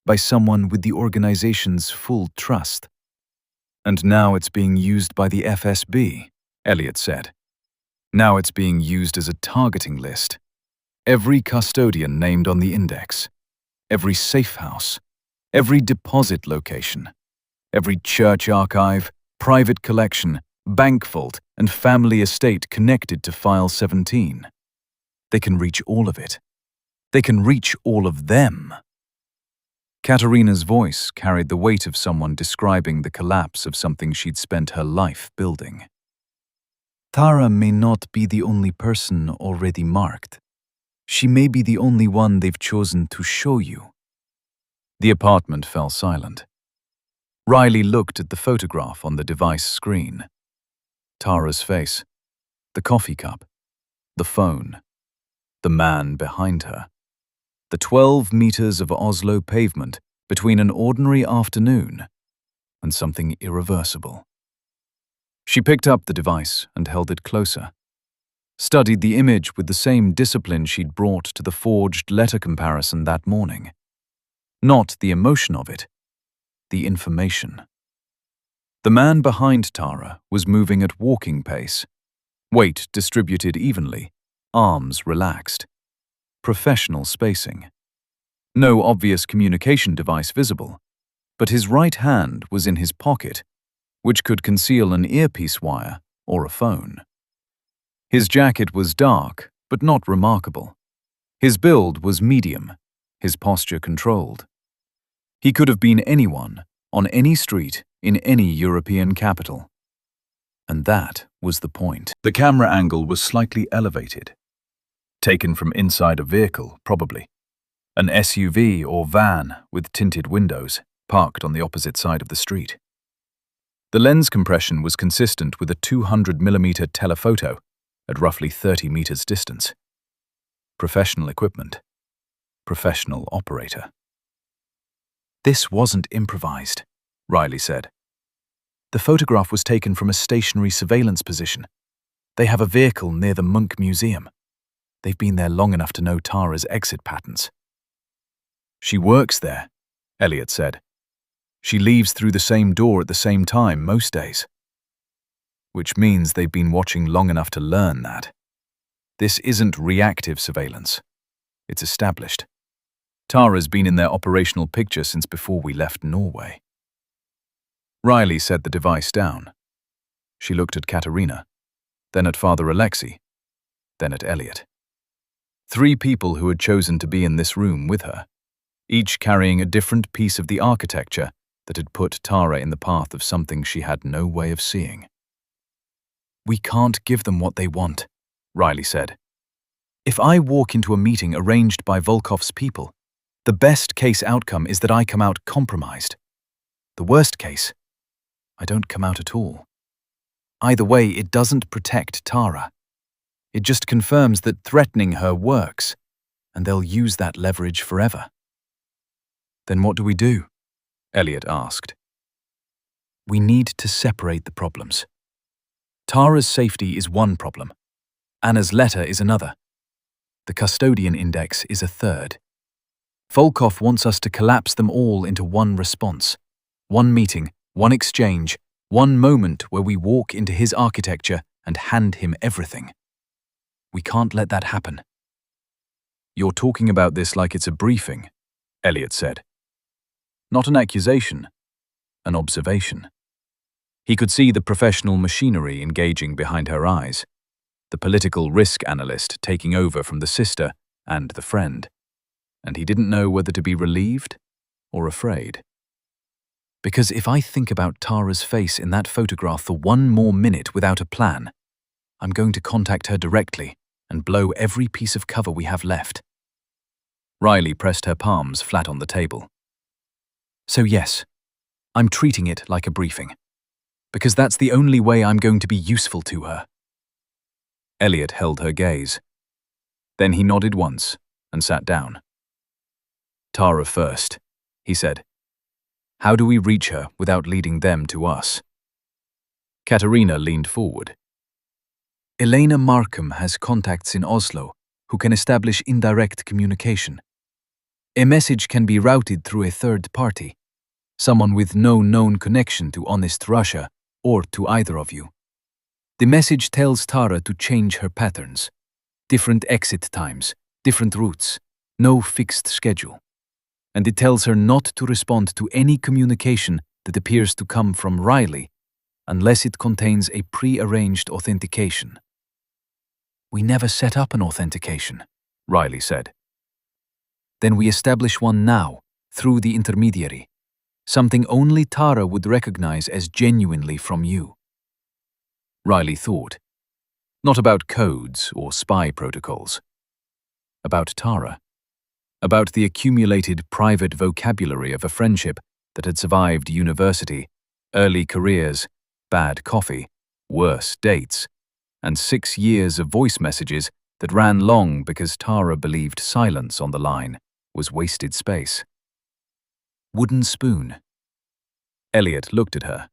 by someone with the organization's full trust. And now it's being used by the FSB, Elliot said. Now it's being used as a targeting list. Every custodian named on the index, every safe house, every deposit location, every church archive, private collection, bank vault, and family estate connected to File 17. They can reach all of it. They can reach all of them." Katerina's voice carried the weight of someone describing the collapse of something she'd spent her life building. "Tara may not be the only person already marked. She may be the only one they've chosen to show you." The apartment fell silent. Riley looked at the photograph on the device screen. Tara's face, the coffee cup, the phone, the man behind her, the 12 meters of Oslo pavement between an ordinary afternoon and something irreversible. She picked up the device and held it closer, studied the image with the same discipline she'd brought to the forged letter comparison that morning. Not the emotion of it, the information. The man behind Tara was moving at walking pace, weight distributed evenly, arms relaxed. Professional spacing. No obvious communication device visible, but his right hand was in his pocket, which could conceal an earpiece wire or a phone. His jacket was dark, but not remarkable. His build was medium, his posture controlled. He could have been anyone, on any street, in any European capital. And that was the point. The camera angle was slightly elevated. Taken from inside a vehicle, probably. An SUV or van with tinted windows, parked on the opposite side of the street. The lens compression was consistent with a 200mm telephoto at roughly 30 meters distance. Professional equipment. Professional operator. This wasn't improvised, Riley said. The photograph was taken from a stationary surveillance position. They have a vehicle near the Munch Museum. They've been there long enough to know Tara's exit patterns. She works there, Elliot said. She leaves through the same door at the same time most days. Which means they've been watching long enough to learn that. This isn't reactive surveillance. It's established. Tara's been in their operational picture since before we left Norway. Riley set the device down. She looked at Katerina, then at Father Alexei, then at Elliot. 3 people who had chosen to be in this room with her, each carrying a different piece of the architecture that had put Tara in the path of something she had no way of seeing. We can't give them what they want, Riley said. If I walk into a meeting arranged by Volkov's people, the best case outcome is that I come out compromised. The worst case, I don't come out at all. Either way, it doesn't protect Tara. It just confirms that threatening her works, and they'll use that leverage forever. Then what do we do? Elliot asked. We need to separate the problems. Tara's safety is one problem. Anna's letter is another. The custodian index is a third. Volkov wants us to collapse them all into one response. One meeting, one exchange, one moment where we walk into his architecture and hand him everything. We can't let that happen. You're talking about this like it's a briefing, Elliot said. Not an accusation, an observation. He could see the professional machinery engaging behind her eyes, the political risk analyst taking over from the sister and the friend, and he didn't know whether to be relieved or afraid. Because if I think about Tara's face in that photograph for one more minute without a plan, I'm going to contact her directly and blow every piece of cover we have left. Riley pressed her palms flat on the table. So yes, I'm treating it like a briefing, because that's the only way I'm going to be useful to her. Elliot held her gaze. Then he nodded once and sat down. Tara first, he said. How do we reach her without leading them to us? Katerina leaned forward. Elena Markham has contacts in Oslo who can establish indirect communication. A message can be routed through a third party, someone with no known connection to honest Russia or to either of you. The message tells Tara to change her patterns. Different exit times, different routes, no fixed schedule. And it tells her not to respond to any communication that appears to come from Riley unless it contains a pre-arranged authentication. We never set up an authentication, Riley said. Then we establish one now, through the intermediary, something only Tara would recognize as genuinely from you. Riley thought. Not about codes or spy protocols. About Tara. About the accumulated private vocabulary of a friendship that had survived university, early careers, bad coffee, worse dates, and 6 years of voice messages that ran long because Tara believed silence on the line was wasted space. Wooden spoon. Elliot looked at her.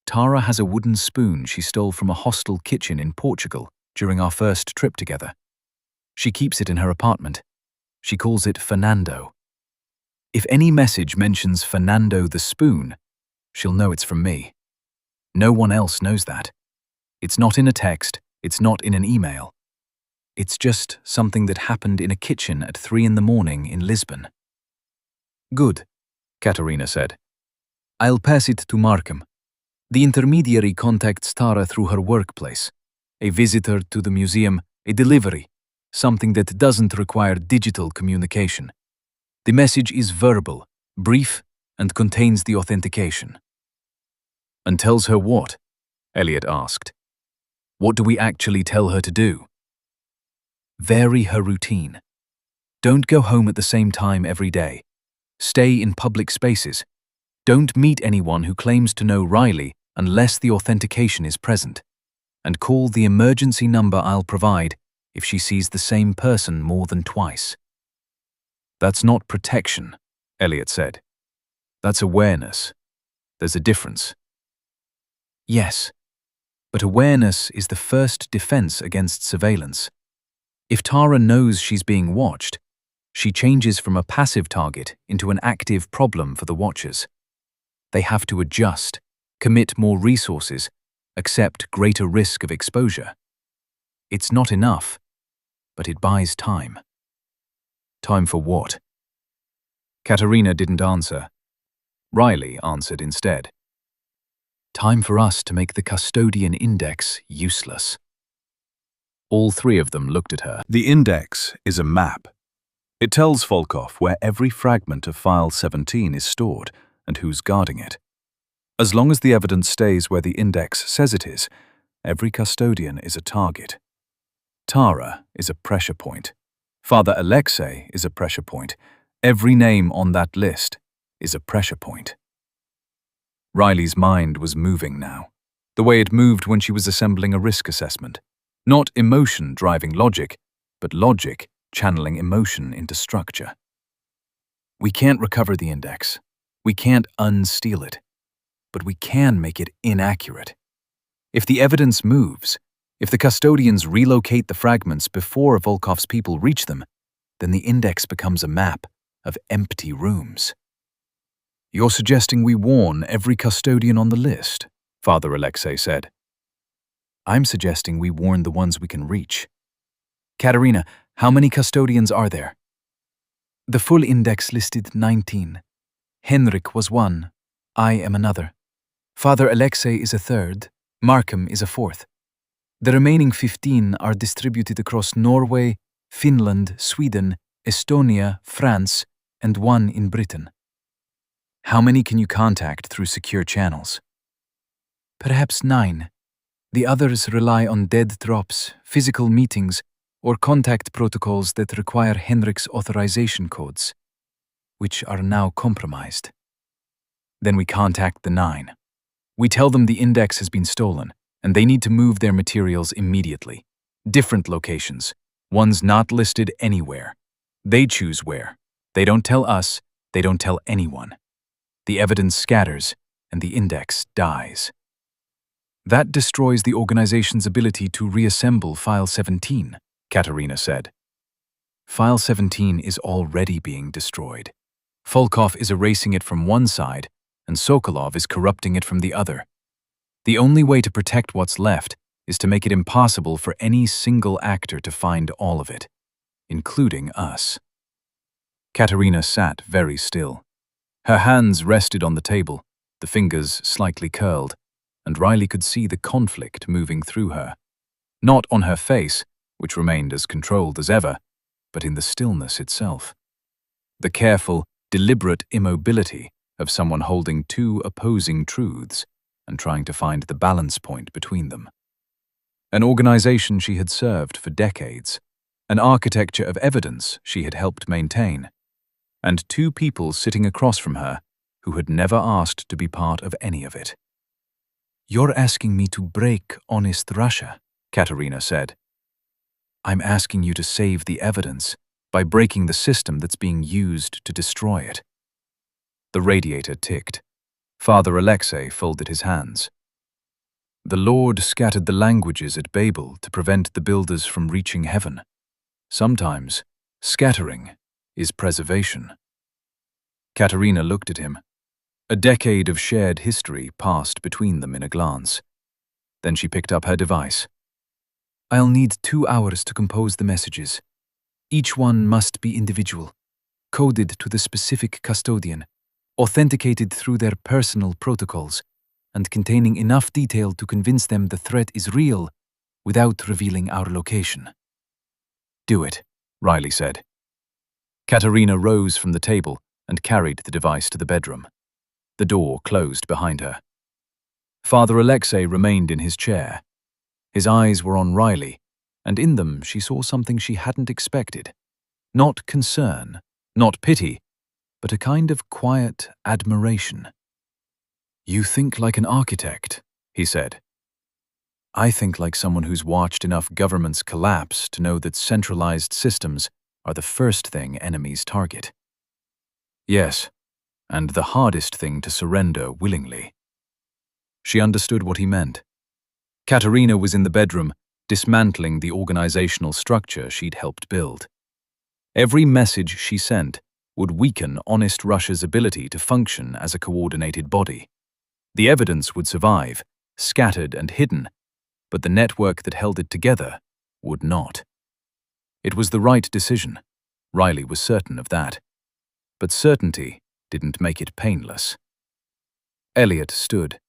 Tara has a wooden spoon she stole from a hostel kitchen in Portugal during our first trip together. She keeps it in her apartment. She calls it Fernando. If any message mentions Fernando the spoon, she'll know it's from me. No one else knows that. It's not in a text, it's not in an email. It's just something that happened in a kitchen at 3 a.m. in Lisbon. Good, Katerina said. I'll pass it to Markham. The intermediary contacts Tara through her workplace. A visitor to the museum, a delivery, something that doesn't require digital communication. The message is verbal, brief, and contains the authentication. And tells her what? Elliot asked. What do we actually tell her to do? Vary her routine. Don't go home at the same time every day. Stay in public spaces. Don't meet anyone who claims to know Riley unless the authentication is present. And call the emergency number I'll provide if she sees the same person more than twice. That's not protection, Elliot said. That's awareness. There's a difference. Yes, but awareness is the first defense against surveillance. If Tara knows she's being watched, she changes from a passive target into an active problem for the watchers. They have to adjust, commit more resources, accept greater risk of exposure. It's not enough, but it buys time. Time for what? Katerina didn't answer. Riley answered instead. Time for us to make the custodian index useless. All three of them looked at her. The index is a map. It tells Volkov where every fragment of File 17 is stored and who's guarding it. As long as the evidence stays where the index says it is, every custodian is a target. Tara is a pressure point. Father Alexei is a pressure point. Every name on that list is a pressure point. Riley's mind was moving now, the way it moved when she was assembling a risk assessment. Not emotion driving logic, but logic channeling emotion into structure. We can't recover the index. We can't unsteal it. But we can make it inaccurate. If the evidence moves, if the custodians relocate the fragments before Volkov's people reach them, then the index becomes a map of empty rooms. You're suggesting we warn every custodian on the list, Father Alexei said. I'm suggesting we warn the ones we can reach. Katerina, how many custodians are there? The full index listed 19. Henrik was one. I am another. Father Alexei is a third. Markham is a fourth. The remaining 15 are distributed across Norway, Finland, Sweden, Estonia, France, and one in Britain. How many can you contact through secure channels? Perhaps 9. The others rely on dead drops, physical meetings, or contact protocols that require Henrik's authorization codes, which are now compromised. Then we contact the 9. We tell them the index has been stolen, and they need to move their materials immediately. Different locations, ones not listed anywhere. They choose where. They don't tell us, they don't tell anyone. The evidence scatters, and the index dies. That destroys the organization's ability to reassemble File 17, Katerina said. File 17 is already being destroyed. Volkov is erasing it from one side, and Sokolov is corrupting it from the other. The only way to protect what's left is to make it impossible for any single actor to find all of it, including us. Katerina sat very still. Her hands rested on the table, the fingers slightly curled, and Riley could see the conflict moving through her. Not on her face, which remained as controlled as ever, but in the stillness itself. The careful, deliberate immobility of someone holding two opposing truths and trying to find the balance point between them. An organization she had served for decades, an architecture of evidence she had helped maintain, and two people sitting across from her who had never asked to be part of any of it. You're asking me to break honest Russia, Katerina said. I'm asking you to save the evidence by breaking the system that's being used to destroy it. The radiator ticked. Father Alexei folded his hands. The Lord scattered the languages at Babel to prevent the builders from reaching heaven. Sometimes, scattering is preservation. Katerina looked at him. A decade of shared history passed between them in a glance. Then she picked up her device. I'll need 2 hours to compose the messages. Each one must be individual, coded to the specific custodian, authenticated through their personal protocols, and containing enough detail to convince them the threat is real without revealing our location. Do it, Riley said. Katerina rose from the table and carried the device to the bedroom. The door closed behind her. Father Alexei remained in his chair. His eyes were on Riley, and in them she saw something she hadn't expected. Not concern, not pity, but a kind of quiet admiration. "You think like an architect," he said. "I think like someone who's watched enough governments collapse to know that centralized systems are the first thing enemies target. Yes, and the hardest thing to surrender willingly." She understood what he meant. Katerina was in the bedroom, dismantling the organizational structure she'd helped build. Every message she sent would weaken Honest Russia's ability to function as a coordinated body. The evidence would survive, scattered and hidden, but the network that held it together would not. It was the right decision. Riley was certain of that. But certainty didn't make it painless. Elliot stood.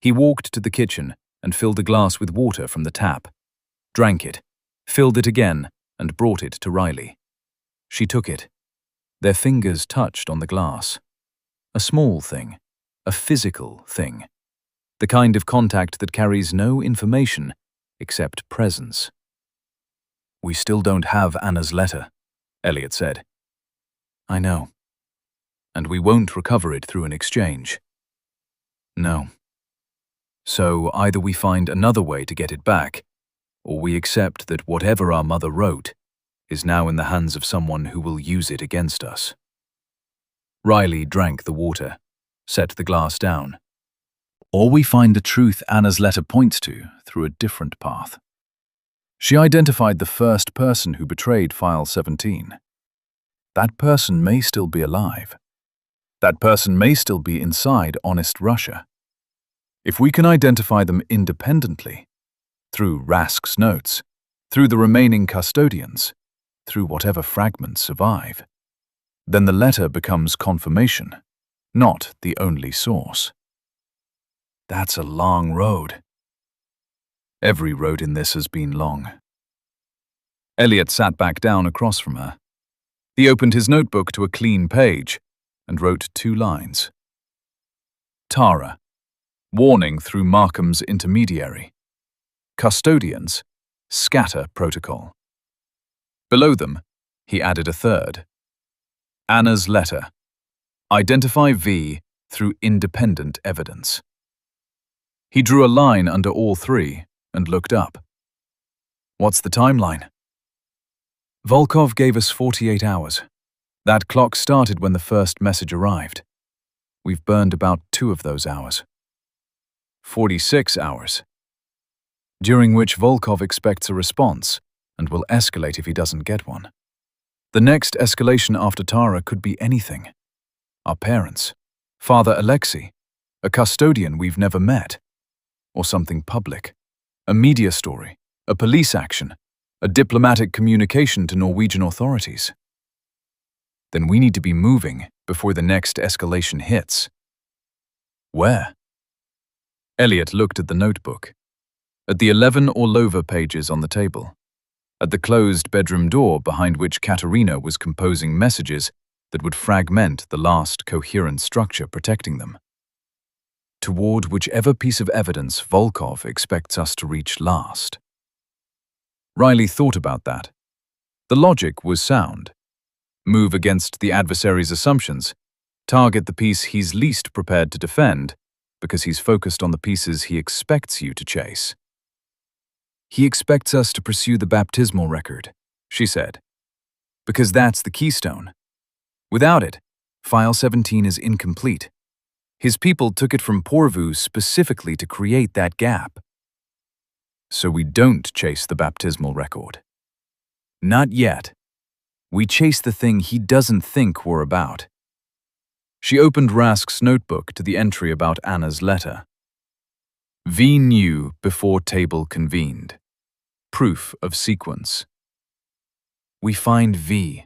He walked to the kitchen and filled a glass with water from the tap, drank it, filled it again, and brought it to Riley. She took it. Their fingers touched on the glass. A small thing, a physical thing. The kind of contact that carries no information except presence. "We still don't have Anna's letter," Elliot said. "I know. And we won't recover it through an exchange." "No. So either we find another way to get it back, or we accept that whatever our mother wrote is now in the hands of someone who will use it against us." Riley drank the water, set the glass down. "Or we find the truth Anna's letter points to through a different path. She identified the first person who betrayed File 17. That person may still be alive. That person may still be inside Honest Russia. If we can identify them independently, through Rask's notes, through the remaining custodians, through whatever fragments survive, then the letter becomes confirmation, not the only source." "That's a long road." "Every road in this has been long." Elliot sat back down across from her. He opened his notebook to a clean page and wrote 2 lines. "Tara. Warning through Markham's intermediary. Custodians. Scatter protocol." Below them, he added a third. "Anna's letter. Identify V through independent evidence." He drew a line under all 3 and looked up. "What's the timeline?" "Volkov gave us 48 hours. That clock started when the first message arrived. We've burned about 2 of those hours. 46 hours. During which Volkov expects a response and will escalate if he doesn't get one. The next escalation after Tara could be anything. Our parents, Father Alexei, a custodian we've never met, or something public, a media story, a police action, a diplomatic communication to Norwegian authorities. Then we need to be moving before the next escalation hits." "Where?" Elliot looked at the notebook, at the 11 Orlova pages on the table, at the closed bedroom door behind which Katerina was composing messages that would fragment the last coherent structure protecting them. "Toward whichever piece of evidence Volkov expects us to reach last." Riley thought about that. The logic was sound. Move against the adversary's assumptions, target the piece he's least prepared to defend, because he's focused on the pieces he expects you to chase. "He expects us to pursue the baptismal record," she said, "because that's the keystone. Without it, File 17 is incomplete. His people took it from Porvu specifically to create that gap." "So we don't chase the baptismal record?" "Not yet. We chase the thing he doesn't think we're about." She opened Rask's notebook to the entry about Anna's letter. "V knew before table convened. Proof of sequence." "We find V,"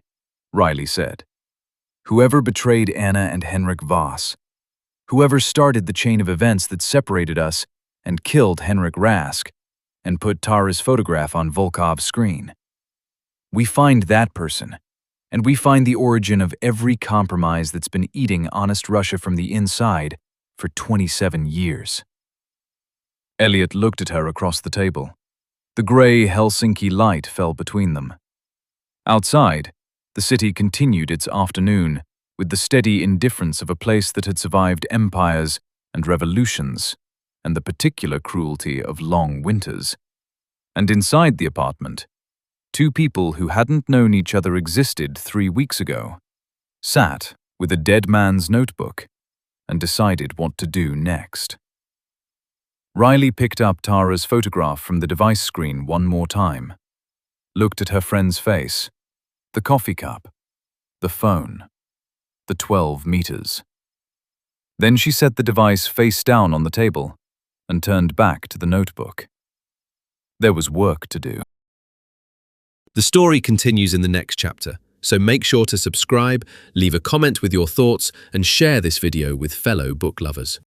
Riley said. "Whoever betrayed Anna and Henrik Voss. Whoever started the chain of events that separated us and killed Henrik Rask and put Tara's photograph on Volkov's screen. We find that person, and we find the origin of every compromise that's been eating Honest Russia from the inside for 27 years. Elliot looked at her across the table. The grey Helsinki light fell between them. Outside, the city continued its afternoon with the steady indifference of a place that had survived empires and revolutions and the particular cruelty of long winters. And inside the apartment, two people who hadn't known each other existed 3 weeks ago sat with a dead man's notebook and decided what to do next. Riley picked up Tara's photograph from the device screen one more time, looked at her friend's face, the coffee cup, the phone, the 12 meters. Then she set the device face down on the table and turned back to the notebook. There was work to do. The story continues in the next chapter, so make sure to subscribe, leave a comment with your thoughts, and share this video with fellow book lovers.